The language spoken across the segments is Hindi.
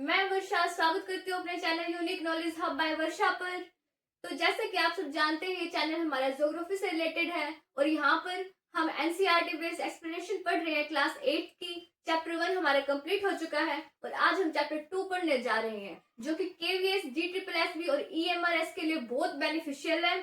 मैं वर्षा स्वागत करती हूँ अपने channel unique knowledge hub by Varsha पर। तो जैसे कि आप सब जानते हैं, ये चैनल हमारा ज्योग्राफी से रिलेटेड है और यहाँ पर हम एनसीईआरटी बेस्ड एक्सप्लेनेशन पढ़ रहे हैं क्लास 8 की। चैप्टर 1 हमारा कंप्लीट हो चुका है और आज हम चैप्टर 2 पढ़ने जा रहे हैं, जो कि केवीएस, जीट्रिपल और ईएमआरएस के लिए बहुत बेनिफिशियल है।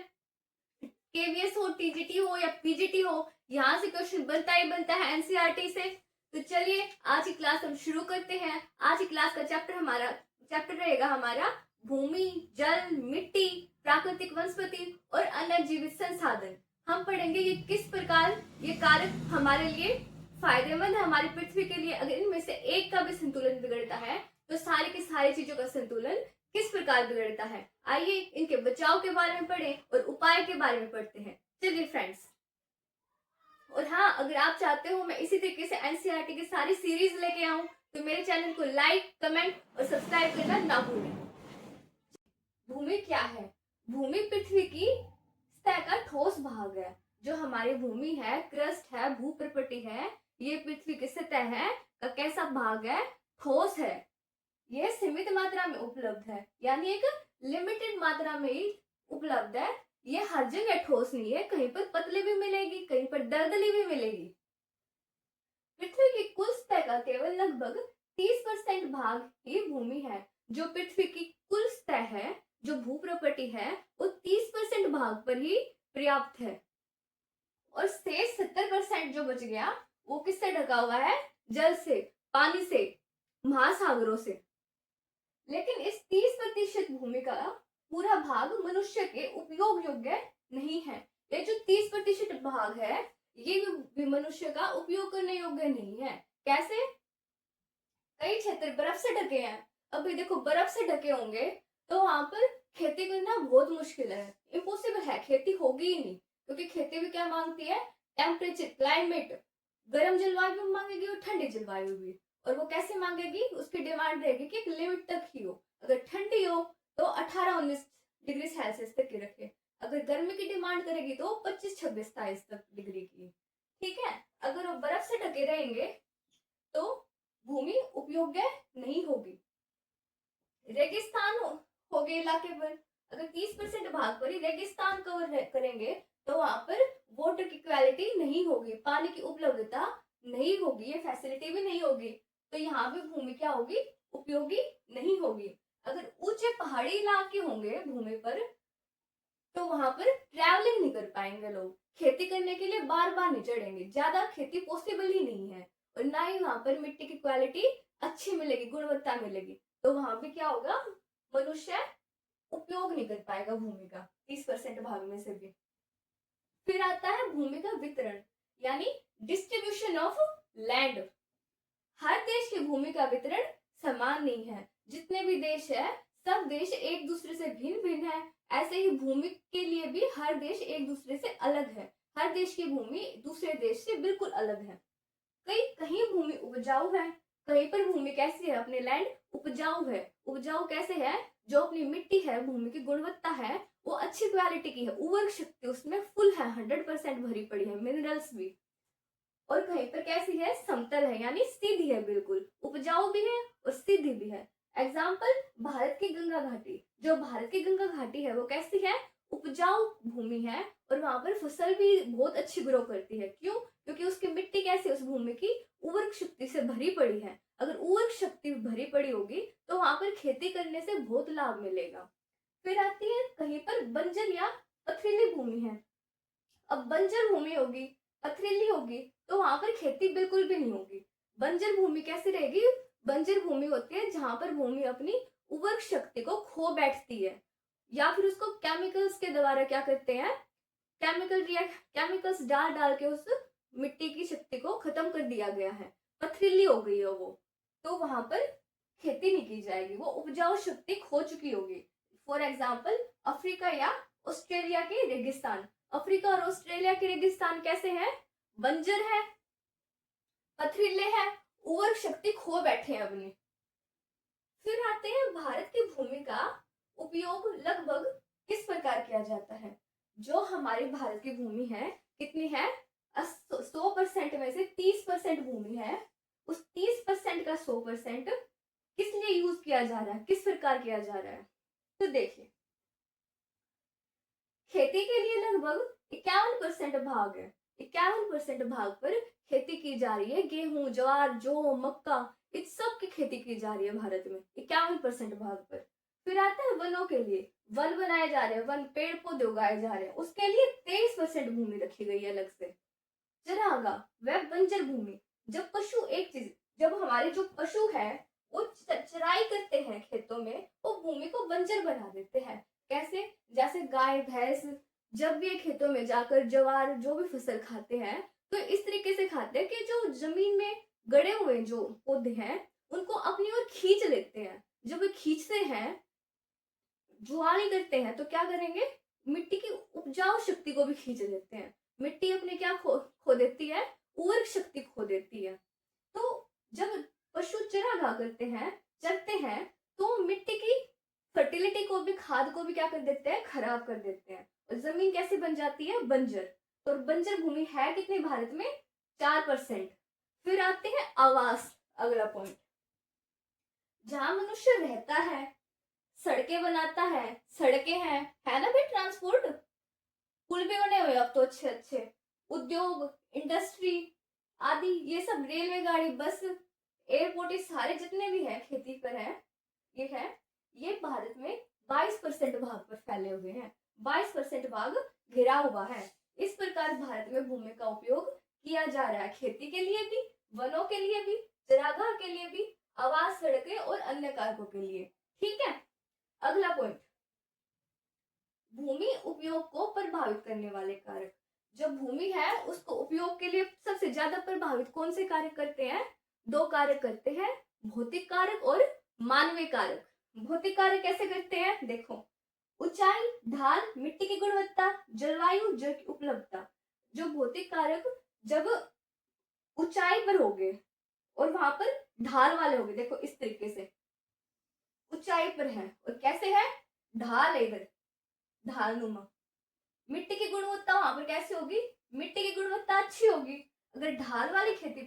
केवीएस हो, टीजीटी हो या पीजीटी हो, यहाँ से क्वेश्चन बनता ही बनता है एनसीईआरटी से। तो चलिए आज की क्लास हम शुरू करते हैं। आज की क्लास का चैप्टर रहेगा हमारा भूमि, जल, मिट्टी, प्राकृतिक वनस्पति और अन्य जीवित संसाधन। हम पढ़ेंगे ये किस प्रकार ये कारक हमारे लिए फायदेमंद है हमारी पृथ्वी के लिए। अगर इनमें से एक का भी संतुलन बिगड़ता है तो सारी की सारी चीजों का संतुलन किस प्रकार बिगड़ता है। आइए इनके बचाव के बारे में पढ़ें और उपाय के बारे में पढ़ते हैं। चलिए फ्रेंड्स, और हाँ, अगर आप चाहते हो मैं इसी तरीके से एनसीईआरटी की सारी सीरीज लेके आऊं तो मेरे चैनल को लाइक, कमेंट और सब्सक्राइब करना ना भूलें। भूमि क्या है? भूमि पृथ्वी की सतह का ठोस भाग है। जो हमारी भूमि है, क्रस्ट है, भूप्रपट्टी है, ये पृथ्वी की सतह है का कैसा भाग है? ठोस है। यह सीमित मात्रा में उपलब्ध है, यानी एक लिमिटेड मात्रा में ही उपलब्ध है। ये हर जगह ठोस नहीं है, कहीं पर पतली भी मिलेगी, कहीं पर दरदली भी मिलेगी। पृथ्वी की कुल सतह का केवल लगभग 30% भाग ही भूमि है। जो पृथ्वी की कुल सतह है, जो भूप्रपट्टी है, वो 30% भाग पर ही पर्याप्त है और शेष 70% जो बच गया वो किससे ढका हुआ है? जल से, पानी से, महासागरों से। लेकिन इस 30% भूमि का पूरा भाग मनुष्य के उपयोग योग्य नहीं है। ये जो 30% भाग है ये भी मनुष्य का उपयोग करने योग्य नहीं है। कैसे? कई क्षेत्र बर्फ से ढके हैं। अभी देखो, बर्फ से ढके होंगे तो वहां पर खेती करना बहुत मुश्किल है, इम्पॉसिबल है, खेती होगी ही नहीं। क्योंकि खेती भी क्या मांगती है? टेम्परेचर, क्लाइमेट, गर्म जलवायु भी मांगेगी और ठंडी जलवायु भी। और वो कैसे मांगेगी? उसकी डिमांड रहेगी कि एक लिमिट तक ही हो। अगर ठंडी हो तो 18-19 डिग्री सेल्सियस तक की रखे। अगर गर्मी की डिमांड करेगी तो 25-26-27 तक डिग्री की। ठीक है। अगर वो बर्फ से ढके रहेंगे तो भूमि उपयोग्य नहीं होगी। रेगिस्तान हो गए इलाके पर, अगर 30% भाग पर ही रेगिस्तान कवर करेंगे तो वहां पर वाटर की क्वालिटी नहीं होगी, पानी की उपलब्धता नहीं होगी, ये फैसिलिटी भी नहीं होगी। तो यहाँ भी भूमि क्या होगी? उपयोगी नहीं होगी। अगर ऊंचे पहाड़ी इलाके होंगे भूमि पर तो वहां पर ट्रैवलिंग नहीं कर पाएंगे लोग, खेती करने के लिए बार बार नहीं चढ़ेंगे, ज्यादा खेती पॉसिबल ही नहीं है। और ना ही वहां पर मिट्टी की क्वालिटी अच्छी मिलेगी, गुणवत्ता मिलेगी। तो वहां पे क्या होगा? मनुष्य उपयोग नहीं कर पाएगा भूमि का 30% भाग में से भी। फिर आता है भूमि का वितरण, यानी डिस्ट्रीब्यूशन ऑफ लैंड। हर देश की भूमि का वितरण समान नहीं है। जितने भी देश है सब देश एक दूसरे से भिन्न भिन्न है। ऐसे ही भूमि के लिए भी हर देश एक दूसरे से अलग है। हर देश की भूमि दूसरे देश से बिल्कुल अलग है। कहीं भूमि उपजाऊ है, कहीं पर भूमि कैसी है? अपने लैंड उपजाऊ है। उपजाऊ कैसे है? जो अपनी मिट्टी है, भूमि की गुणवत्ता है वो अच्छी क्वालिटी की है, उर्वरक शक्ति उसमें फुल है, 100% भरी पड़ी है, मिनरल्स भी। और कहीं पर कैसी है? समतल है, यानी सीधी है, बिल्कुल उपजाऊ भी है और सीधी भी है। एग्जाम्पल, भारत की गंगा घाटी। जो भारत की गंगा घाटी है वो कैसी है? उपजाऊ भूमि है और वहां पर फसल भी बहुत अच्छी ग्रो करती है। क्यों? क्योंकि उसकी मिट्टी कैसी, उस भूमि की उर्वरक शक्ति से भरी पड़ी है। अगर उर्वरक शक्ति भरी पड़ी होगी तो वहां पर खेती करने से बहुत लाभ मिलेगा। फिर आती है कहीं पर बंजर या पथरीली भूमि है। अब बंजर भूमि होगी, पथरीली होगी तो वहां पर खेती बिल्कुल भी नहीं होगी। बंजर भूमि कैसी रहेगी? बंजर भूमि होती है जहां पर भूमि अपनी उर्वरक शक्ति को खो बैठती है, या फिर उसको केमिकल्स के द्वारा क्या करते हैं? केमिकल्स डाल डाल के उस मिट्टी की शक्ति को खत्म कर दिया गया है, पथरीली हो गई है वो। तो वहां पर खेती नहीं की जाएगी, वो उपजाऊ शक्ति खो चुकी होगी। फॉर एग्जाम्पल, अफ्रीका या ऑस्ट्रेलिया के रेगिस्तान। अफ्रीका और ऑस्ट्रेलिया के रेगिस्तान कैसे हैं? बंजर है, पथरीले हैं, उर्वरक शक्ति खो बैठे हैं अपनी। फिर आते हैं भारत की भूमि का उपयोग लगभग किस प्रकार किया जाता है। जो हमारे भारत की भूमि है कितनी है? 100% में से 30% भूमि है। उस 30% का 100% किस लिए यूज किया जा रहा है, किस प्रकार किया जा रहा है। तो देखिए, खेती के लिए लगभग 51% भाग है, 51% भाग पर खेती की जा रही है। गेहूं, ज्वार, जौ, मक्का, इस सब की खेती की जा रही है भारत में 51% भाग पर। फिर आता है वनों के लिए, वन बनाए जा रहे हैं, वन पेड़ पौधे उगाए जा रहे हैं, उसके लिए 23% भूमि रखी गई है अलग से। चरागाह वह बंजर भूमि, जब पशु एक चीज, जब हमारे जो पशु है वो चराई करते हैं खेतों में, वो भूमि को बंजर बना देते हैं। कैसे? जैसे गाय भैंस जब भी खेतों में जाकर ज्वार जो भी फसल खाते हैं, तो इस तरीके से खाते हैं कि जो जमीन में गड़े हुए जो पौधे हैं उनको अपनी ओर खींच लेते हैं। जब वे खींचते हैं, जुआली करते हैं, तो क्या करेंगे, मिट्टी की उपजाऊ शक्ति को भी खींच लेते हैं। मिट्टी अपने क्या खो देती है, उर्वरक शक्ति खो देती है। तो जब पशु चरागाह करते हैं, चरते हैं, तो मिट्टी की फर्टिलिटी को भी, खाद को भी क्या कर देते हैं, खराब कर देते हैं। और जमीन कैसे बन जाती है, बंजर। तो बंजर भूमि है कितनी भारत में, 4%। फिर आते हैं आवास, अगला पॉइंट, जहां मनुष्य रहता है, सड़कें बनाता है, सड़कें हैं, है ना भाई, ट्रांसपोर्ट, पुल भी बने हुए अब तो अच्छे अच्छे, उद्योग, इंडस्ट्री आदि, ये सब, रेलवे गाड़ी, बस, एयरपोर्ट, ये सारे जितने भी है खेती पर है, ये भारत में 22% भाग पर फैले हुए हैं। 22% भाग घिरा हुआ है। इस प्रकार भारत में भूमि का उपयोग किया जा रहा है, खेती के लिए भी, वनों के लिए भी, चरागाह के लिए भी, आवास, सड़कें और अन्य कार्यों के लिए। ठीक है, अगला पॉइंट, भूमि उपयोग को प्रभावित करने वाले कारक। जो भूमि है उसको उपयोग के लिए सबसे ज्यादा प्रभावित कौन से कारक करते हैं, 2 कारक करते हैं, भौतिक कारक और मानवीय कारक। भौतिक कारक कैसे करते हैं, देखो, ऊंचाई, ढाल, मिट्टी की गुणवत्ता, जलवायु, जल की उपलब्धता। जो भौतिक कारक जब ऊंचाई पर होंगे और वहां पर ढाल वाले होंगे, देखो इस तरीके से ऊंचाई पर है और कैसे है, ढाल है इधर, ढालनुमा। मिट्टी की गुणवत्ता वहां पर कैसे होगी, मिट्टी की गुणवत्ता अच्छी होगी। अगर ढाल वाली खेती,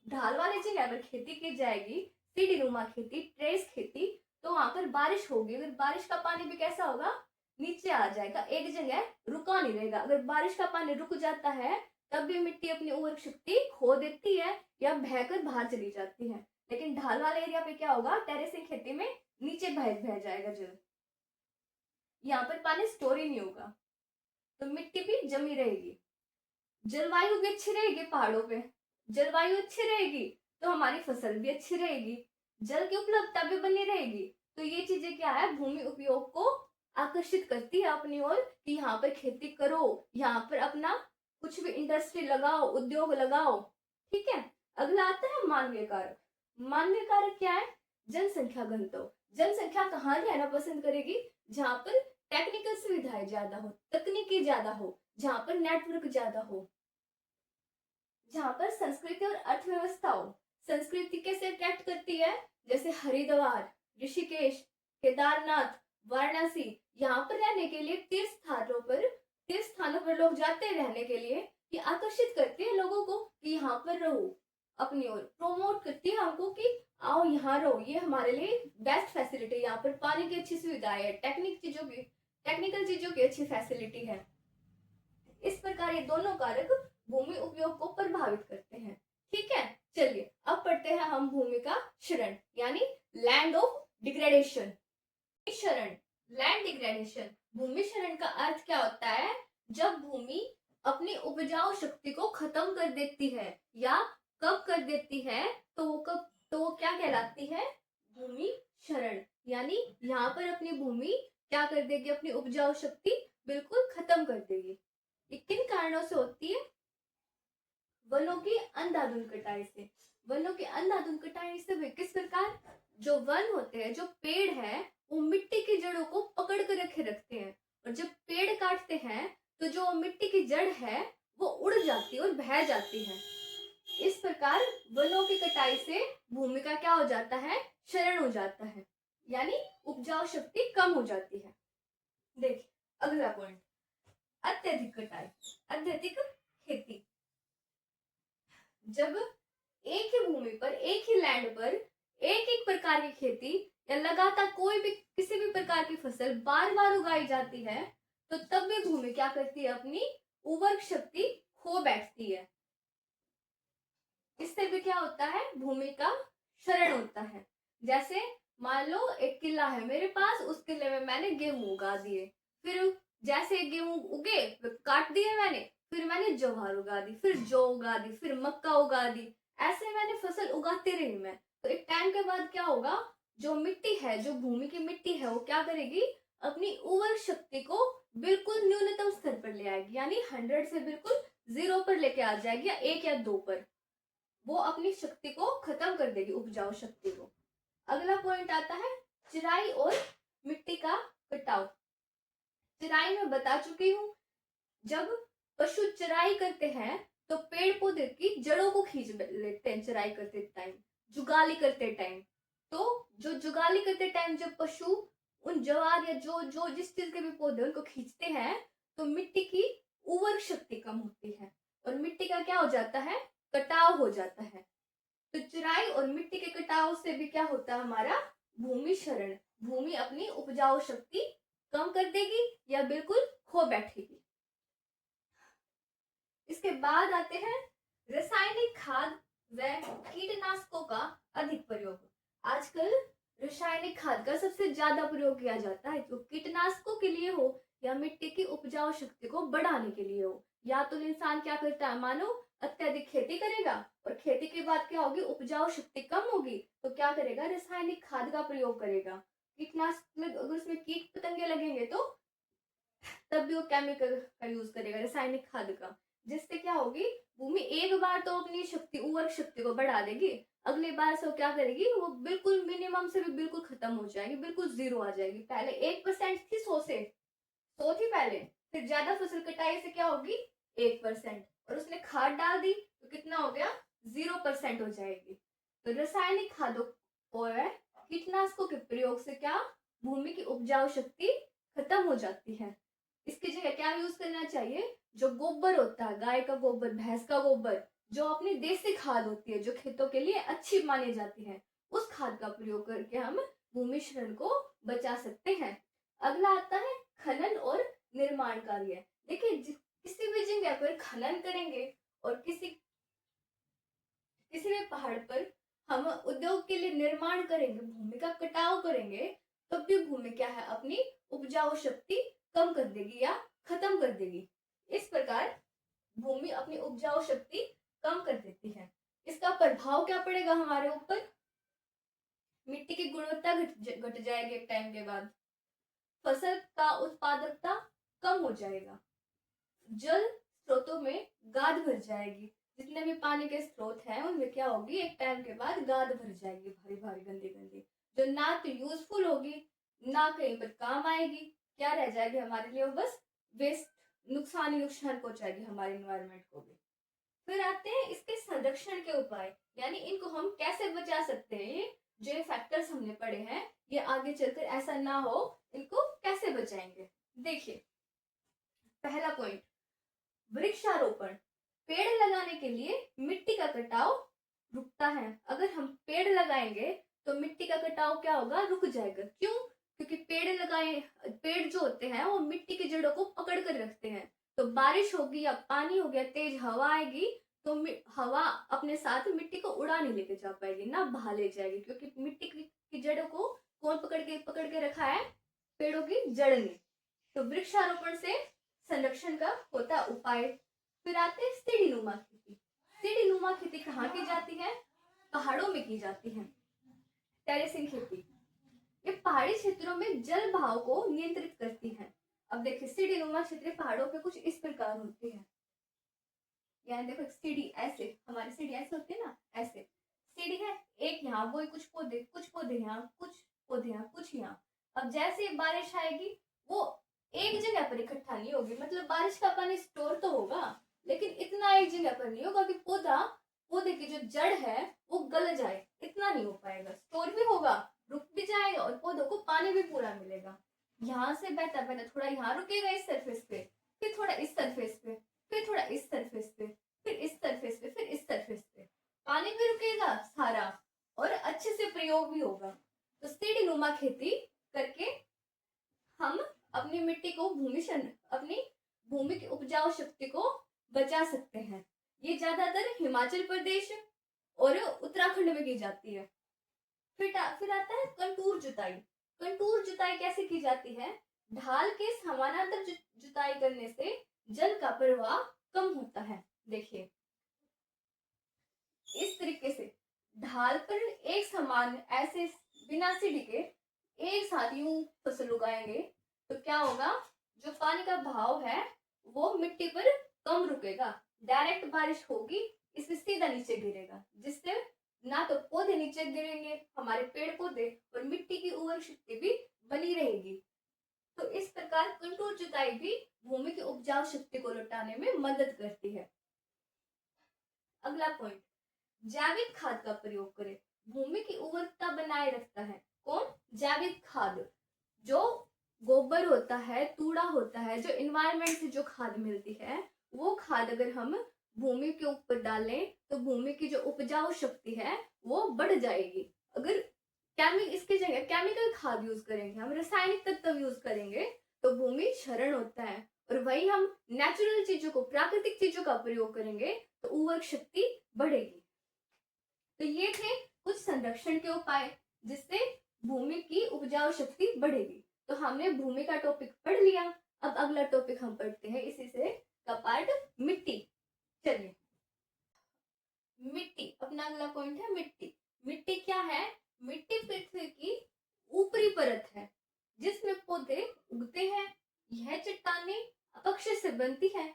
ढाल वाली जगह पर खेती की जाएगी, सीढ़ी नुमा खेती, ट्रेस खेती, तो वहां पर बारिश होगी। अगर बारिश का पानी भी कैसा होगा, नीचे आ जाएगा, एक जगह रुका नहीं रहेगा। अगर बारिश का पानी रुक जाता है तब भी मिट्टी अपनी उर्वरक शक्ति खो देती है या बहकर बाहर चली जाती है। लेकिन ढाल वाले एरिया पे क्या होगा, टेरेसिंग खेती में नीचे बह जाएगा जल, यहाँ पर पानी स्टोर ही नहीं होगा, तो मिट्टी भी जमी रहेगी। जलवायु भी अच्छी रहेगी, पहाड़ों पे जलवायु अच्छी रहेगी तो हमारी फसल भी अच्छी रहेगी, जल की उपलब्धता भी बनी रहेगी। तो ये चीजें क्या है, भूमि उपयोग को आकर्षित करती है अपनी ओर कि यहाँ पर खेती करो, यहाँ पर अपना कुछ भी इंडस्ट्री लगाओ, उद्योग लगाओ। ठीक है, अगला आता है मानवीय कारक। मानवीय कारक क्या है, जनसंख्या घनत्व। जनसंख्या कहाँ रहना पसंद करेगी, जहां पर टेक्निकल सुविधाएं ज्यादा हो, तकनीकी ज्यादा हो, जहां पर नेटवर्क ज्यादा हो, जहां पर संस्कृति और अर्थव्यवस्था हो। संस्कृति कैसे अट्रैक्ट करती है, जैसे हरिद्वार, ऋषिकेश, केदारनाथ, वाराणसी, यहाँ पर रहने के लिए, तीर्थ स्थानों पर लोग जाते हैं रहने के लिए। ये आकर्षित करती है लोगों को कि यहाँ पर रहो, अपनी ओर प्रोमोट करती है हमको कि आओ यहाँ रहो, ये हमारे लिए बेस्ट फैसिलिटी, यहाँ पर पानी की अच्छी सुविधा है, टेक्निकल चीजों की अच्छी फैसिलिटी है। इस प्रकार ये दोनों कारक भूमि उपयोग को प्रभावित करते हैं। ठीक है, चलिए अब पढ़ते हैं हम भूमि का क्षरण, यानी लैंड ऑफ डिग्रेडेशन। क्षरण, लैंड डिग्रेडेशन। भूमि क्षरण का अर्थ क्या होता है, जब भूमि अपनी उपजाऊ शक्ति को खत्म कर देती है, या कब कर देती है, तो वो क्या कहलाती है, भूमि क्षरण। यानी यहाँ पर अपनी भूमि क्या कर देगी, अपनी उपजाऊ शक्ति बिल्कुल खत्म कर देगी। ये किन कारणों से होती है, वनों की अंधाधुंध कटाई से। वनों की अंधाधुंध कटाई से किस प्रकार, जो वन होते हैं, जो पेड़ है, वो मिट्टी की जड़ों को पकड़ कर रखे रखते हैं, और जब पेड़ काटते हैं तो जो मिट्टी की जड़ है वो उड़ जाती है और बह जाती है। इस प्रकार वनों की कटाई से भूमि का क्या हो जाता है, क्षरण हो जाता है, यानी उपजाऊ शक्ति कम हो जाती है। देखिए अगला पॉइंट, अत्यधिक कटाई, अत्यधिक खेती। जब एक ही भूमि पर, एक ही लैंड पर एक प्रकार की खेती या लगातार कोई भी किसी भी प्रकार की फसल बार बार उगाई जाती है तो तब भी भूमि क्या करती है, अपनी उर्वरक शक्ति खो बैठती है। इससे भी क्या होता है, भूमि का क्षरण होता है। जैसे मान लो एक किला है मेरे पास, उस किले में मैंने गेहूं उगा दिए, फिर जैसे गेहूं उगे काट दिए मैंने, फिर मैंने ज्वार उगा दी, फिर जौ उगा दी, फिर मक्का उगा दी, ऐसे मैंने फसल उगाते रही मैं। तो एक टाइम के बाद क्या होगा, जो मिट्टी है, जो भूमि की मिट्टी है, वो क्या करेगी, अपनी उर्वरक शक्ति को बिल्कुल न्यूनतम स्तर पर ले आएगी, यानी 100 से बिल्कुल 0 पर लेके आ जाएगी, या 1 या 2 पर। वो अपनी शक्ति को खत्म कर देगी, उपजाऊ शक्ति को। अगला पॉइंट आता है चिराई और मिट्टी का कटाव। चिराई में बता चुकी हूँ, जब पशु चराई करते हैं तो पेड़ पौधे की जड़ों को खींच लेते हैं चराई करते टाइम, जुगाली करते टाइम। तो जो जुगाली करते टाइम जब पशु उन ज्वार या जो जो जिस चीज के भी पौधे उनको खींचते हैं तो मिट्टी की उर्वरक शक्ति कम होती है और मिट्टी का क्या हो जाता है, कटाव हो जाता है। तो चराई और मिट्टी के कटाव से भी क्या होता है, हमारा भूमि क्षरण, भूमि अपनी उपजाऊ शक्ति कम कर देगी या बिल्कुल खो बैठेगी। इसके बाद आते हैं रासायनिक खाद व कीटनाशकों का अधिक प्रयोग। आजकल रासायनिक खाद का सबसे ज्यादा प्रयोग किया जाता है, तो कीटनाशकों के लिए हो या मिट्टी की उपजाऊ शक्ति को बढ़ाने के लिए हो। या तो इंसान क्या करता है, मानो अत्यधिक खेती करेगा और खेती के बाद क्या होगी, उपजाऊ शक्ति कम होगी, तो क्या करेगा, रासायनिक खाद का प्रयोग करेगा। कीटनाशक में अगर उसमें कीट पतंगे लगेंगे तो तब भी वो केमिकल का यूज करेगा, रासायनिक खाद का, जिससे क्या होगी, भूमि एक बार तो अपनी शक्ति, उर्वरक शक्ति को बढ़ा देगी, अगली बार से वो क्या करेगी, वो बिल्कुल मिनिमम से भी बिल्कुल खत्म हो जाएगी, बिल्कुल 0 आ जाएगी। पहले 1% थी, 100 थी पहले, फिर ज्यादा फसल कटाई से क्या होगी 1%, और उसने खाद डाल दी तो कितना हो गया, 0% हो जाएगी। तो रासायनिक खादों और कीटनाशकों के प्रयोग से क्या, भूमि की उपजाऊ शक्ति खत्म हो जाती है। इसकी जगह क्या यूज करना चाहिए, जो गोबर होता है, गाय का गोबर, भैंस का गोबर, जो अपनी देसी खाद होती है, जो खेतों के लिए अच्छी मानी जाती है, उस खाद का प्रयोग करके हम भूमि क्षरण को बचा सकते हैं। अगला आता है खनन और निर्माण कार्य। देखिए किसी भी जगह पर खनन करेंगे और किसी भी पहाड़ पर हम उद्योग के लिए निर्माण करेंगे, भूमि का कटाव करेंगे, तब भी भूमि क्या है, अपनी उपजाऊ शक्ति कम कर देगी या खत्म कर देगी। इस प्रकार भूमि अपनी उपजाऊ शक्ति कम कर देती है। इसका प्रभाव क्या पड़ेगा हमारे ऊपर, मिट्टी की गुणवत्ता घट जाएगी एक टाइम के बाद, फसल का उत्पादकता कम हो जाएगा, जल स्रोतों में गाद भर जाएगी, जितने भी पानी के स्रोत हैं उनमें क्या होगी, एक टाइम के बाद गाद भर जाएगी, भारी भारी गंदी गंदी, जो ना तो यूजफुल होगी ना कहीं पर काम आएगी, क्या रह जाएगी हमारे लिए, वो बस वेस्ट, नुकसान ही नुकसान पहुंचाएगी हमारे इन्वायरमेंट को भी। फिर आते हैं इसके संरक्षण के उपाय, यानी इनको हम कैसे बचा सकते हैं। जो ये फैक्टर्स हमने पढ़े हैं ये आगे चलकर ऐसा ना हो, इनको कैसे बचाएंगे। देखिए पहला पॉइंट, वृक्षारोपण। पेड़ लगाने के लिए मिट्टी का कटाव रुकता है। अगर हम पेड़ लगाएंगे तो मिट्टी का कटाव क्या होगा, रुक जाएगा। क्यों, क्योंकि पेड़ जो होते हैं वो मिट्टी की जड़ों को पकड़ कर रखते हैं। तो बारिश होगी या पानी हो गया, तेज हवा आएगी तो हवा अपने साथ मिट्टी को उड़ा नहीं लेके जा पाएगी, ना बहा ले जाएगी, क्योंकि मिट्टी की जड़ों को कौन पकड़ के रखा है, पेड़ों की जड़ ने। तो वृक्षारोपण से संरक्षण का होता उपाय। फिर आते हैं सीढ़ीनुमा खेती। सीढ़ीनुमा खेती कहाँ की जाती है, पहाड़ों में की जाती है। टेरेसिंग खेती, ये पहाड़ी क्षेत्रों में जल बहाव को नियंत्रित करती है। अब देखिए सीढ़ीनुमा क्षेत्र पहाड़ों पे कुछ इस प्रकार होती है, यहाँ देखो सीढ़ी ऐसे, हमारी सीढ़ी ऐसे होती है ना, ऐसे सीढ़ी है, एक यहाँ वो कुछ पौधे यहाँ, कुछ पौधे यहाँ, कुछ यहाँ। अब जैसे बारिश आएगी वो एक जगह पर इकट्ठा नहीं होगी, मतलब बारिश का पानी स्टोर तो होगा लेकिन इतना एक जगह पर नहीं होगा कि पौधे की जो जड़ है वो गल जाए, इतना नहीं हो पाएगा। स्टोर भी होगा, रुक भी जाएगा और पौधों को पानी भी पूरा मिलेगा। यहाँ से बहता बहता थोड़ा यहाँ रुकेगा इस सरफेस पे, फिर थोड़ा इस सरफेस पे, फिर थोड़ा इस सरफेस पे, फिर इस सरफेस पे, फिर इस सरफेस पे, पानी भी रुकेगा सारा और अच्छे से प्रयोग भी होगा। तो सीढ़ी नुमा खेती करके हम अपनी मिट्टी को अपनी भूमि की उपजाऊ शक्ति को बचा सकते हैं। ये ज्यादातर हिमाचल प्रदेश और उत्तराखंड में की जाती है। फिर आता है कंटूर जुताई। कंटूर जुताई कैसे की जाती है? ढाल के समानांतर जुताई करने से जल का प्रवाह कम होता है। देखिए इस तरीके से ढाल पर एक समान ऐसे बिना सीढ़ी के एक साथ यूं फसल उगाएंगे तो क्या होगा, जो पानी का भाव है वो मिट्टी पर कम रुकेगा। डायरेक्ट बारिश होगी, इससे सीधा नीचे गिरेगा, जिससे ना तो पौधे नीचे गिरेंगे, हमारे पेड़ पौधे, और मिट्टी की उर्वरक शक्ति भी बनी रहेगी। तो इस प्रकार कंटूर जुताई भी भूमि की उपजाऊ शक्ति को लौटाने में मदद करती है। अगला पॉइंट, जैविक खाद का प्रयोग करें। भूमि की उर्वरकता बनाए रखता है कौन? जैविक खाद। जो गोबर होता है, तूड़ा होता है, जो इन्वायरमेंट से जो खाद मिलती है, वो खाद अगर हम भूमि के ऊपर डालें तो भूमि की जो उपजाऊ शक्ति है वो बढ़ जाएगी। अगर इसकी जगह केमिकल खाद यूज करेंगे, हम रासायनिक तत्व यूज करेंगे तो भूमि क्षरण होता है। और वही हम नेचुरल चीजों को, प्राकृतिक चीजों का प्रयोग करेंगे तो उर्वरक शक्ति बढ़ेगी। तो ये थे कुछ संरक्षण के उपाय जिससे भूमि की उपजाऊ शक्ति बढ़ेगी। तो हमने भूमि का टॉपिक पढ़ लिया। अब अगला टॉपिक हम पढ़ते हैं इसी से का पार्ट, मिट्टी। चलिए, मिट्टी अपना अगला पॉइंट है मिट्टी। मिट्टी क्या है? मिट्टी पृथ्वी की ऊपरी परत है जिसमें पौधे उगते हैं। यह चट्टानें अपक्षय से बनती है।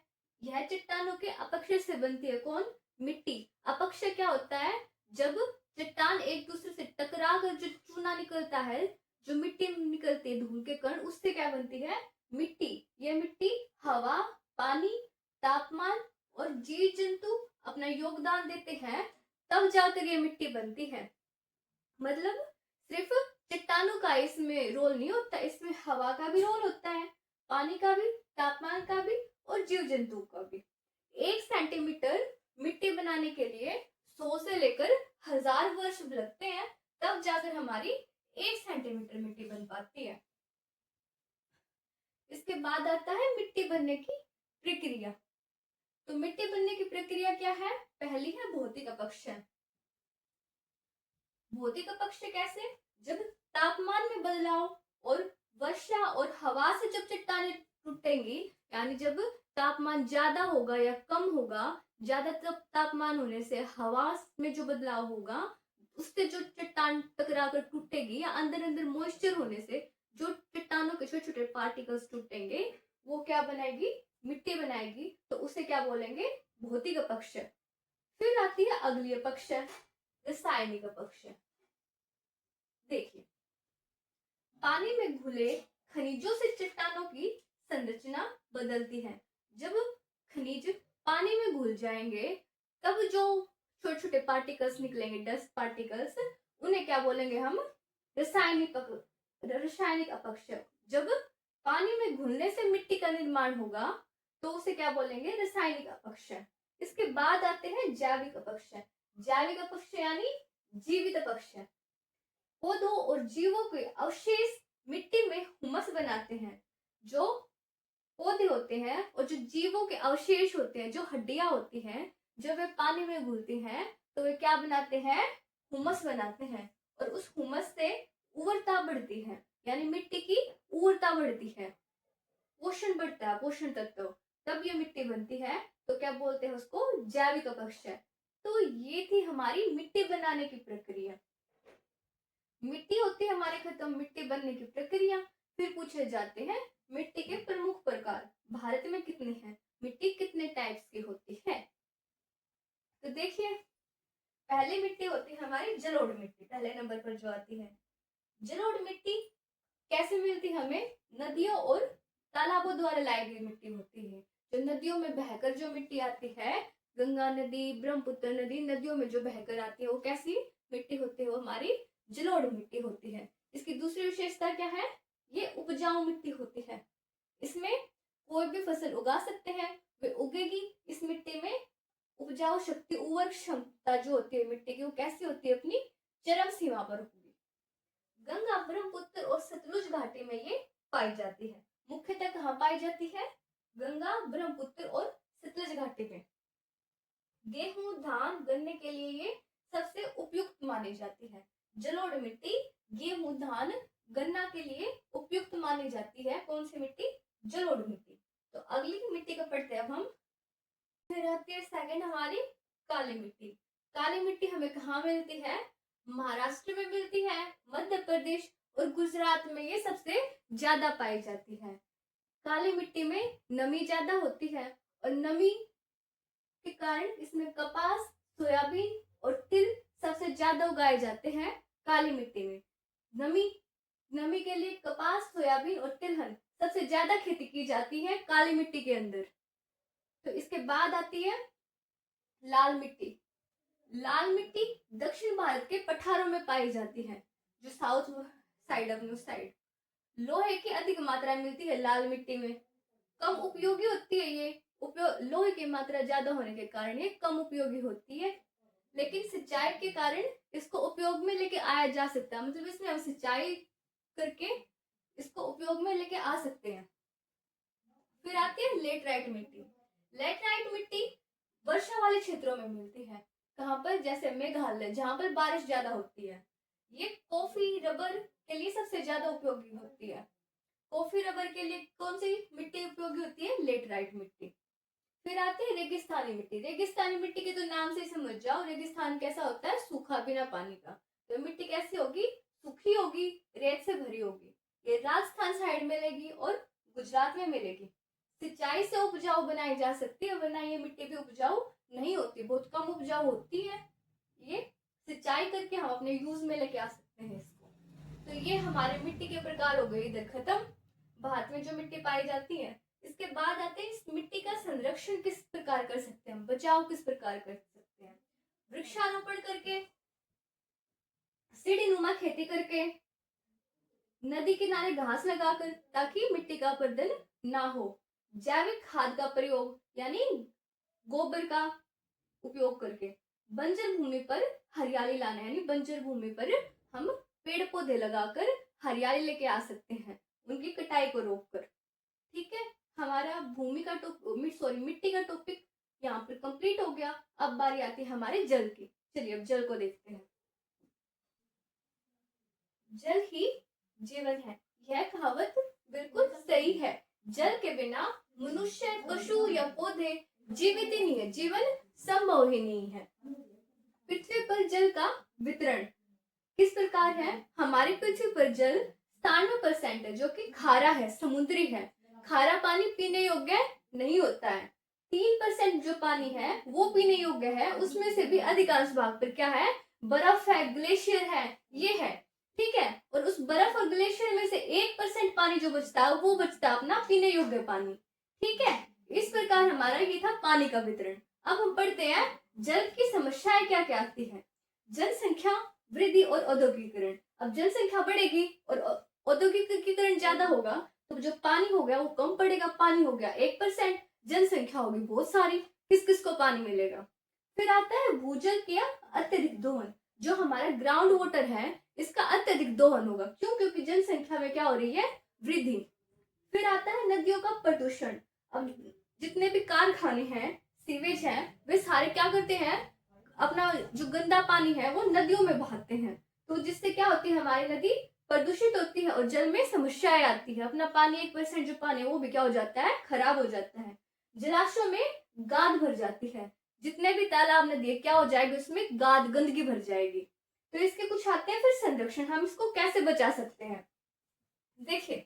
यह चट्टानों के अपक्षय से बनती है कौन? मिट्टी। अपक्षय क्या होता है? जब चट्टान एक दूसरे से टकरा कर जो चूना निकलता है, जो मिट्टी निकलती है, धूल के कण, उससे क्या बनती है? मिट्टी। यह मिट्टी हवा, पानी, तापमान और जीव जंतु अपना योगदान देते हैं, तब जाकर ये मिट्टी बनती है। मतलब सिर्फ चट्टानों का इसमें रोल नहीं होता, इसमें हवा का भी रोल होता है, पानी का भी, तापमान का भी और जीव जंतु का भी। 1 सेंटीमीटर मिट्टी बनाने के लिए 100 से लेकर 1000 वर्ष लगते हैं, तब जाकर हमारी 1 सेंटीमीटर मिट्टी बन पाती है। इसके बाद आता है मिट्टी बनने की प्रक्रिया। तो मिट्टी बनने की प्रक्रिया क्या है? पहली है भौतिक अपक्षय। भौतिक अपक्षय कैसे? जब तापमान में बदलाव और वर्षा और हवा से जब चट्टानें टूटेंगी, यानी जब तापमान ज्यादा होगा या कम होगा, ज्यादा तापमान होने से हवा में जो बदलाव होगा उससे जो चट्टान टकरा कर टूटेगी, या अंदर अंदर मॉइस्चर होने से जो चट्टानों के छोटे छोटे पार्टिकल्स टूटेंगे, वो क्या बनाएगी? मिट्टी बनाएगी। तो उसे क्या बोलेंगे? भौतिक अपक्षय। फिर आती है अगली अपक्षय, रासायनिक अपक्षय। देखिए, पानी में घुले खनिजों से चट्टानों की संरचना बदलती है। जब खनिज पानी में घुल जाएंगे तब जो छोटे छोटे पार्टिकल्स निकलेंगे, डस्ट पार्टिकल्स, उन्हें क्या बोलेंगे हम? रासायनिक अपक्षय। जब पानी में घुलने से मिट्टी का निर्माण होगा तो उसे क्या बोलेंगे? रासायनिक अपक्षय। इसके बाद आते हैं जैविक अपक्षय। जैविक अपक्षय यानी जीवित अपक्षय। पौधों और जीवों के अवशेष मिट्टी में हुमस बनाते हैं। जो पौधे होते हैं और जो जीवों के अवशेष होते हैं, जो हड्डियां होती हैं, जब वे पानी में घुलती हैं तो वे क्या बनाते हैं? हुमस बनाते हैं। और उस हुमस से उर्वरता बढ़ती है, यानी मिट्टी की उर्वरता बढ़ती है, पोषण बढ़ता है, पोषण तत्व, तब ये मिट्टी बनती है। तो क्या बोलते हैं उसको? जैविक अपक्षय। तो ये थी हमारी मिट्टी बनाने की प्रक्रिया। मिट्टी होती है हमारे खत्म मिट्टी बनने की प्रक्रिया। फिर पूछे जाते हैं मिट्टी के प्रमुख प्रकार भारत में कितने हैं, मिट्टी कितने टाइप्स की होती है। तो देखिए, पहली मिट्टी होती है हमारी जलोढ़ मिट्टी, पहले नंबर पर जो आती है। जलोढ़ मिट्टी कैसे मिलती है हमें? नदियों और तालाबों द्वारा लाई गई मिट्टी होती है। जो नदियों में बहकर जो मिट्टी आती है, गंगा नदी, ब्रह्मपुत्र नदी, नदियों में जो बहकर आती है, वो कैसी मिट्टी होती है? वो हमारी जलोढ़ मिट्टी होती है। इसकी दूसरी विशेषता क्या है? ये उपजाऊ मिट्टी होती है। इसमें कोई भी फसल उगा सकते हैं, वे उगेगी। इस मिट्टी में उपजाऊ शक्ति, उर्वरक क्षमता जो होती है मिट्टी की, वो कैसी होती है? अपनी चरम सीमा यहाँ पर रुकूंगी। गंगा, ब्रह्मपुत्र और सतलुज घाटी में ये पाई जाती है। मुख्यतः कहाँ पाई जाती है? गंगा, ब्रह्मपुत्र और सतलुज घाटी में। गेहूं, धान, गन्ने के लिए ये सबसे उपयुक्त मानी जाती है। जलोढ़ मिट्टी गेहूं, धान, गन्ना के लिए उपयुक्त मानी जाती है। कौन सी मिट्टी? जलोढ़ मिट्टी। तो अगली मिट्टी को पढ़ते हैं अब हम। फिर आती है सेकंड हमारी काली मिट्टी। काली मिट्टी हमें कहाँ मिलती है? महाराष्ट्र में मिलती है, मध्य प्रदेश और गुजरात में ये सबसे ज्यादा पाई जाती है। काली मिट्टी में नमी ज्यादा होती है और नमी के कारण इसमें कपास, सोयाबीन और तिल सबसे ज्यादा उगाए जाते हैं काली मिट्टी में। नमी के लिए कपास, सोयाबीन और तिलहन सबसे ज्यादा खेती की जाती है काली मिट्टी के अंदर। तो इसके बाद आती है लाल मिट्टी। लाल मिट्टी दक्षिण भारत के पठारों में पाई जाती है, जो साउथ साइड अपने उस साइड। लोहे की अधिक मात्रा मिलती है लाल मिट्टी में। कम उपयोगी होती है ये, लोहे की मात्रा ज्यादा होने के कारण ये कम उपयोगी होती है, लेकिन सिंचाई के कारण इसको उपयोग में लेके आया जा सकता है। मतलब इसमें हम सिंचाई करके इसको उपयोग में लेके आ सकते हैं। फिर आती है लेटराइट मिट्टी। लेटराइट मिट्टी वर्षा वाले क्षेत्रों में मिलती है। कहाँ पर? जैसे मेघालय, जहाँ पर बारिश ज्यादा होती है। ये कॉफी, रबर के लिए सबसे ज्यादा उपयोगी होती है। कॉफी, रबर के लिए कौन सी मिट्टी उपयोगी होती है? लेटराइट मिट्टी। फिर आती है रेगिस्तानी मिट्टी। रेगिस्तानी मिट्टी के तो नाम से समझ जाओ, रेगिस्तान कैसा होता है? सूखा, बिना पानी का। तो मिट्टी कैसी होगी? सूखी होगी, रेत से भरी होगी। ये राजस्थान साइड मिलेगी और गुजरात में मिलेगी। सिंचाई से उपजाऊ बनाई जा सकती है, वरना ये मिट्टी भी उपजाऊ नहीं होती, बहुत कम उपजाऊ होती है। ये सिंचाई करके हम अपने यूज में लेके आ सकते हैं इसको। तो ये हमारे मिट्टी के प्रकार हो गए इधर खत्म, भारत में जो मिट्टी पाई जाती है। इसके बाद आते हैं इस मिट्टी का संरक्षण किस प्रकार कर सकते हैं, बचाव किस प्रकार कर सकते हैं। वृक्षारोपण करके, सीढ़ी नुमा खेती करके, नदी किनारे घास लगाकर ताकि मिट्टी का अपरदन ना हो, जैविक खाद का प्रयोग यानी गोबर का उपयोग करके, बंजर भूमि पर हरियाली लाना यानी बंजर भूमि पर हम पेड़ पौधे लगाकर हरियाली लेके आ सकते हैं, उनकी कटाई को रोककर। ठीक है, हमारा भूमि का मिट्टी का टॉपिक यहाँ पर कंप्लीट हो गया। अब बारी आती है हमारे जल की। चलिए अब जल को देखते हैं। जल ही जीवन है, यह कहावत बिल्कुल सही है। जल के बिना मनुष्य, पशु या पौधे जीवित ही नहीं है, जीवन संभव ही नहीं है। पृथ्वी पर जल का वितरण किस प्रकार है? हमारी पृथ्वी पर जल 97% है, जो कि खारा है, समुद्री है। खारा पानी पीने योग्य नहीं होता है। 3% जो पानी है वो पीने योग्य है, उसमें से भी अधिकांश भाग पर क्या है? बर्फ है, ग्लेशियर है, ये है। ठीक है, और उस बर्फ और ग्लेशियर में से 1% पानी जो बचता है वो बचता है अपना पीने योग्य पानी। ठीक है, इस प्रकार हमारा ये था पानी का वितरण। अब हम पढ़ते हैं जल की समस्याएं क्या क्या आती है। जनसंख्या वृद्धि और औद्योगिकरण। अब जनसंख्या बढ़ेगी और औद्योगिकरण ज्यादा होगा तो जो पानी हो गया वो कम पड़ेगा। पानी हो गया 1%, जनसंख्या होगी बहुत सारी, किस किस को पानी मिलेगा। फिर आता है भूजल का अत्यधिक दोहन। जो हमारा ग्राउंड वाटर है इसका अत्यधिक दोहन होगा। क्यों? क्योंकि जनसंख्या में क्या हो रही है? वृद्धि। फिर आता है नदियों का प्रदूषण। अब जितने भी कारखाने हैं, सीवेज है, वे सारे क्या करते हैं? अपना जो गंदा पानी है वो नदियों में बहाते हैं, तो जिससे क्या होती है? हमारी नदी प्रदूषित होती है और जल में समस्याएं आती है। अपना पानी 1% जो पानी है वो भी क्या हो जाता है? खराब हो जाता है। जलाशयों में गाद भर जाती है। जितने भी तालाब, नदी क्या हो जाएगी? उसमें गाद, गंदगी भर जाएगी। तो इसके कुछ आते हैं फिर संरक्षण, हम इसको कैसे बचा सकते हैं। देखिए,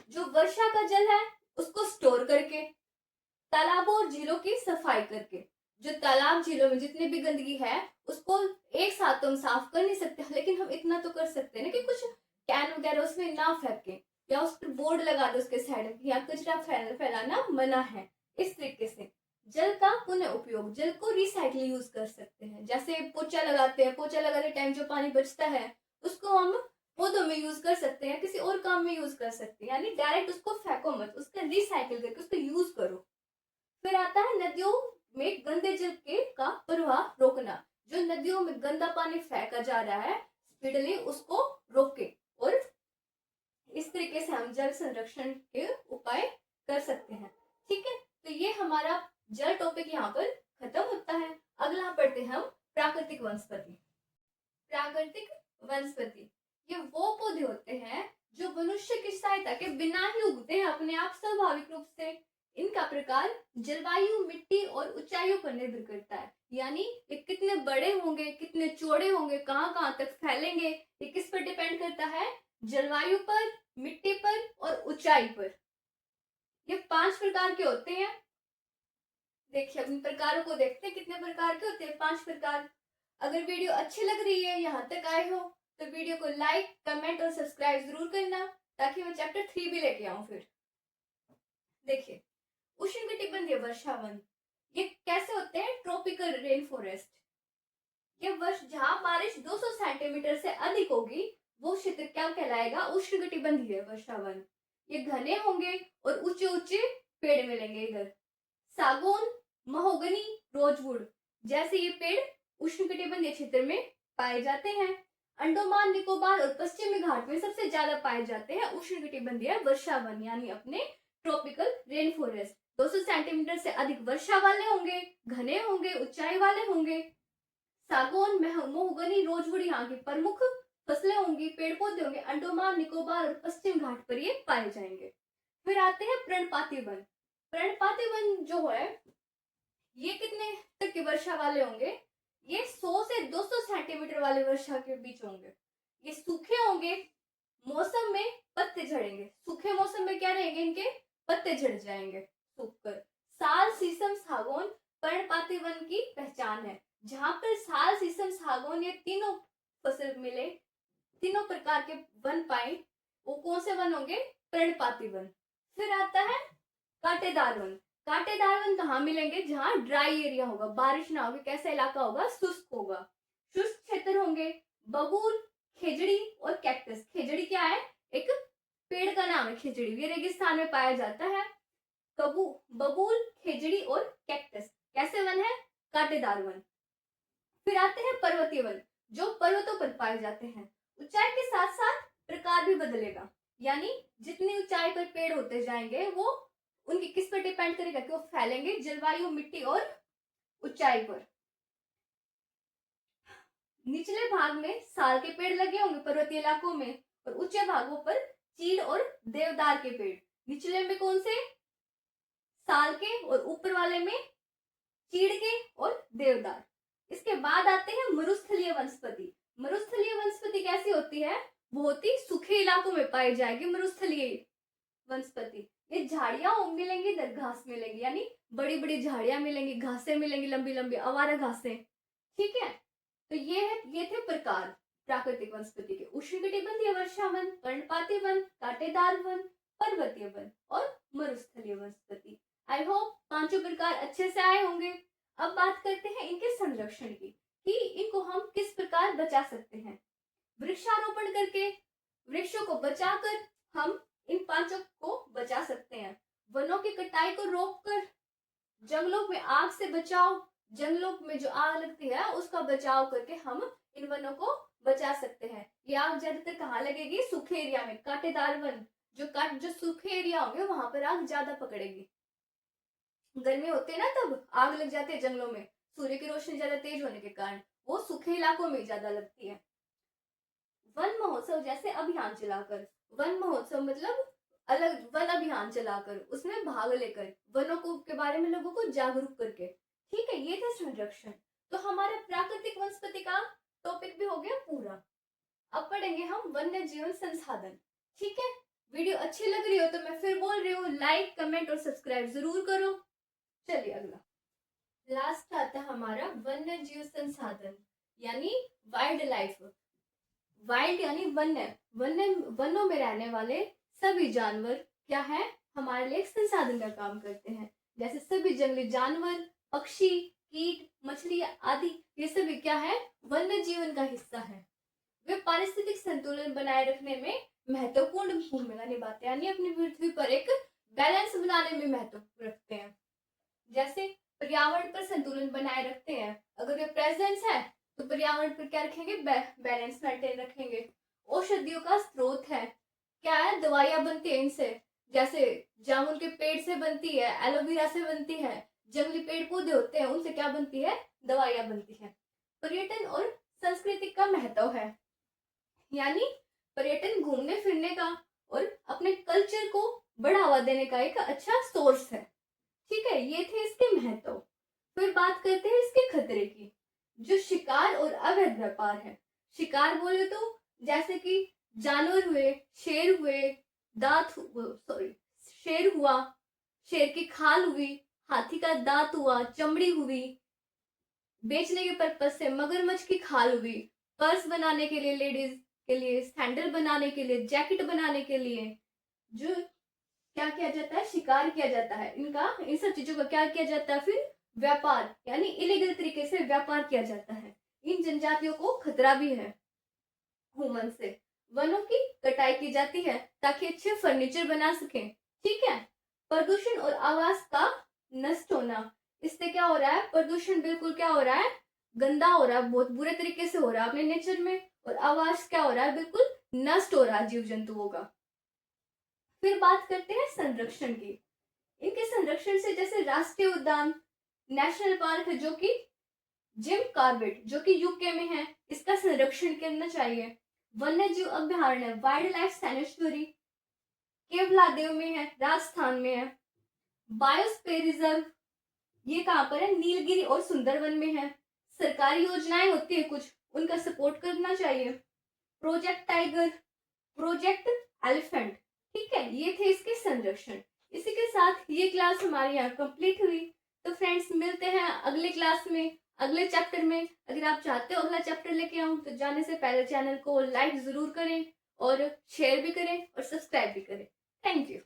जो वर्षा का जल है उसको स्टोर करके, तालाबों और झीलों की सफाई करके। जो तालाब, झीलों में जितनी भी गंदगी है उसको एक साथ तो हम साफ कर नहीं सकते, लेकिन हम इतना तो कर सकते हैं ना कि कुछ कैन वगैरह उसमें ना फेंके, या उस पर बोर्ड लगा दो उसके साइड में, या कचरा फैलाना मना है। इस तरीके से जल का पुनः उपयोग, जल को रिसाइकल यूज कर सकते हैं। जैसे पोछा लगाते हैं, पोछा लगाते टाइम जो पानी बचता है उसको हम पौधों में यूज कर सकते हैं, किसी और काम में यूज कर सकते हैं। यानी डायरेक्ट उसको फेंको मत, उसका रिसाइकिल करके उसको यूज करो। फिर आता है नदियों में गंदे जल के का प्रवाह रोकना। जो नदियों में गंदा पानी फेंका जा रहा है, स्पीडली उसको रोके, और इस तरीके से हम जल संरक्षण के उपाय कर सकते हैं। ठीक है, तो ये हमारा जल टॉपिक यहाँ पर खत्म होता है। अगला पढ़ते हैं हम प्राकृतिक वनस्पति। प्राकृतिक वनस्पति ये वो पौधे होते हैं जो मनुष्य की सहायता के बिना ही उगते हैं अपने आप स्वाभाविक रूप से। इनका प्रकार जलवायु, मिट्टी और ऊंचाइयों पर निर्भर करता है। यानी ये कितने बड़े होंगे, कितने चौड़े होंगे, कहाँ कहाँ तक फैलेंगे, ये किस पर डिपेंड करता है? जलवायु पर, मिट्टी पर और ऊंचाई पर। ये 5 प्रकार के होते हैं। देखिए अपने प्रकारों को देखते हैं, कितने प्रकार के होते हैं? 5 प्रकार। अगर वीडियो अच्छी लग रही है, यहाँ तक आए हो, तो वीडियो को लाइक, कमेंट और सब्सक्राइब जरूर करना, ताकि मैं चैप्टर 3 भी लेके आऊं फिर। देखिए उष्णकटिबंधीय वर्षावन, ये कैसे होते हैं? Tropical rain forest. ये वर्ष जहां बारिश 200 सेंटीमीटर से अधिक होगी, वो क्षेत्र क्या कहलाएगा? उष्णकटिबंधीय वर्षावन। ये घने होंगे और ऊंचे ऊंचे पेड़ मिलेंगे इधर। सागौन, महोगनी, रोजवुड जैसे ये पेड़ उष्णकटिबंधीय क्षेत्र में पाए जाते हैं। अंडमान निकोबार और पश्चिमी घाट में सबसे ज्यादा पाए जाते हैं उष्णकटिबंधीय वर्षावन, यानी अपने ट्रॉपिकल रेन फॉरेस्ट। 200 सेंटीमीटर से अधिक वर्षा वाले होंगे, घने होंगे, ऊंचाई वाले होंगे। सागौन, महोगनी, रोजवुड यहाँ की प्रमुख फसलें होंगी, पेड़ पौधे होंगे। अंडमान निकोबार और पश्चिम घाट पर ये पाए जाएंगे। फिर आते हैं पर्णपाती वन। पर्णपाती वन जो है, ये कितने तक की वर्षा वाले होंगे? ये 100 से 200 सेंटीमीटर वाले वर्षा के बीच होंगे। ये सूखे होंगे, मौसम में पत्ते झड़ेंगे। सूखे मौसम में क्या रहेंगे? इनके पत्ते झड़ जाएंगे सूखकर। साल, शीशम, सागौन पर्णपाती वन की पहचान है। जहां पर साल, शीशम, सागौन ये तीनों फसल मिले, तीनों प्रकार के वन पाए, वो कौन से वन होंगे? पर्णपाती वन। फिर आता है कांटेदार वन। कांटेदार वन कहाँ मिलेंगे? जहां ड्राई एरिया होगा, बारिश ना होगी। कैसा इलाका होगा? शुष्क होगा। शुष्क क्षेत्र होंगे। बबूल, खेजड़ी और कैक्टस। खेजड़ी क्या है? एक पेड़ का नाम है खेजड़ी, ये रेगिस्तान में पाया जाता है। बबूल, खेजड़ी और कैक्टस कैसे वन है? कांटेदार वन। फिर आते हैं पर्वतीय वन, जो पर्वतों पर पाए जाते हैं। ऊंचाई के साथ साथ प्रकार भी बदलेगा, यानी जितनी ऊंचाई पर पेड़ होते जाएंगे, वो उनकी किस पर डिपेंड करेगा कि वो फैलेंगे? जलवायु, मिट्टी और ऊंचाई पर। निचले भाग में साल के पेड़ लगे होंगे पर्वतीय इलाकों में, और ऊंचे भागों पर चीड़ और देवदार के पेड़। निचले में कौन से? साल के, और ऊपर वाले में चीड़ के और देवदार। इसके बाद आते हैं मरुस्थलीय वनस्पति। मरुस्थलीय वनस्पति कैसी होती है? बहुत ही सूखे इलाकों में पाई जाएगी मरुस्थलीय वनस्पति। ये झाड़ियां मिलेंगी, इधर घास मिलेंगी, यानी बड़ी बड़ी झाड़ियां मिलेंगी, घासें मिलेंगी, लंबी लंबी आवारा घासें। ठीक है, तो ये थे प्रकार प्राकृतिक वनस्पति के। उष्णकटिबंधीय वर्षा वन, पर्णपाती वन, कांटेदार वन, पर्वतीय वन और मरुस्थलीय वनस्पति। आई होप 5 प्रकार अच्छे से आए होंगे। अब बात करते हैं इनके संरक्षण की, कि इनको हम किस प्रकार बचा सकते हैं। वृक्षारोपण करके, वृक्षों को बचाकर हम इन 5 को बचा सकते हैं। वनों की कटाई को रोककर, जंगलों में आग से बचाव, जंगलों में जो आग लगती है उसका बचाव करके हम इन वनों को बचा सकते हैं। ये आग ज्यादातर कहाँ लगेगी? सूखे एरिया में। कांटेदार वन, जो सूखे एरिया होंगे वहां पर आग ज्यादा पकड़ेगी। गर्मी होती है ना, तब आग लग जाती है जंगलों में, सूर्य की रोशनी ज्यादा तेज होने के कारण। वो सूखे इलाकों में ज्यादा लगती है। वन महोत्सव जैसे अभियान चलाकर, वन महोत्सव मतलब अलग वन अभियान चलाकर, उसमें भाग लेकर, वनों को के बारे में लोगों को जागरूक करके। ठीक है, ये था संरक्षण। तो हमारा प्राकृतिक वनस्पति का टॉपिक भी हो गया पूरा। अब पढ़ेंगे हम वन्य जीवन संसाधन। ठीक है, वीडियो अच्छी लग रही हो तो मैं फिर बोल रही हूँ, लाइक, कमेंट और सब्सक्राइब जरूर करो। चलिए अगला, लास्ट आता है हमारा वन्य जीव संसाधन, यानी वाइल्ड लाइफ। वाइल्ड यानी वन्य, वनों में रहने वाले सभी जानवर क्या है? हमारे लिए एक संसाधन का काम करते हैं। जैसे सभी जंगली जानवर, पक्षी, कीट, मछली आदि, ये सभी क्या है? वन्य जीवन का हिस्सा है। वे पारिस्थितिक संतुलन बनाए रखने में महत्वपूर्ण भूमिका निभाते हैं, यानी अपनी पृथ्वी पर एक बैलेंस बनाने में महत्व रखते हैं। जैसे पर्यावरण पर संतुलन बनाए रखते हैं। अगर वे प्रेजेंस है तो पर्यावरण पर क्या रखेंगे, बैलेंस मेंटेन रखेंगे। औषधियों का स्रोत है, क्या है, दवाइयां बनती है इनसे, जैसे जामुन के पेड़ से बनती है, एलोवेरा से बनती है, जंगली पेड़ पौधे होते हैं उनसे क्या बनती है, दवाइयां बनती है। पर्यटन और संस्कृति का महत्व है, यानी पर्यटन घूमने फिरने का और अपने कल्चर को बढ़ावा देने का एक अच्छा सोर्स है। ठीक है, ये थे इसके महत्व। फिर बात करते हैं इसके खतरे की। जो शिकार और अवैध व्यापार है, शिकार बोले तो जैसे कि जानवर हुए, शेर हुए, सॉरी, शेर हुआ, शेर की खाल हुई, हाथी का दांत हुआ, चमड़ी हुई, बेचने के पर्पज से मगरमच्छ की खाल हुई, पर्स बनाने के लिए, लेडीज के लिए सैंडल बनाने के लिए, जैकेट बनाने के लिए, जो क्या किया जाता है, शिकार किया जाता है इनका, इन सब चीजों का क्या किया जाता है, फिर व्यापार यानी इलीगल तरीके से व्यापार किया जाता है। इन जनजातियों को खतरा भी है ह्यूमन से। वनों की कटाई की जाती है ताकि अच्छे फर्नीचर बना सकें। ठीक है, प्रदूषण और आवास का नष्ट होना, इससे क्या हो रहा है, प्रदूषण बिल्कुल क्या हो रहा है, गंदा हो रहा है, बहुत बुरे तरीके से हो रहा है अपने नेचर में, और आवास क्या हो रहा है, बिल्कुल नष्ट हो रहा है जीव जंतुओं का। फिर बात करते हैं संरक्षण की। इनके संरक्षण से जैसे राष्ट्रीय उद्यान, नेशनल पार्क है जो कि जिम कॉर्बेट जो कि यूके में है, इसका संरक्षण करना चाहिए। वन्य जीव अभ्यारण्य, वाइल्ड लाइफ सैंक्चुअरी केवलादेव में है, राजस्थान में है। बायोस्फीयर रिजर्व, ये कहाँ पर है, नीलगिरी और सुंदरवन में है। सरकारी योजनाएं होती है कुछ, उनका सपोर्ट करना चाहिए। प्रोजेक्ट टाइगर, प्रोजेक्ट एलिफेंट, ठीक है, ये थे इसके संरक्षण। इसी के साथ ये क्लास हमारी यहाँ कंप्लीट हुई। तो फ्रेंड्स, मिलते हैं अगले क्लास में, अगले चैप्टर में। अगर आप चाहते हो अगला चैप्टर लेके आऊं तो जाने से पहले चैनल को लाइक जरूर करें और शेयर भी करें और सब्सक्राइब भी करें। Thank you.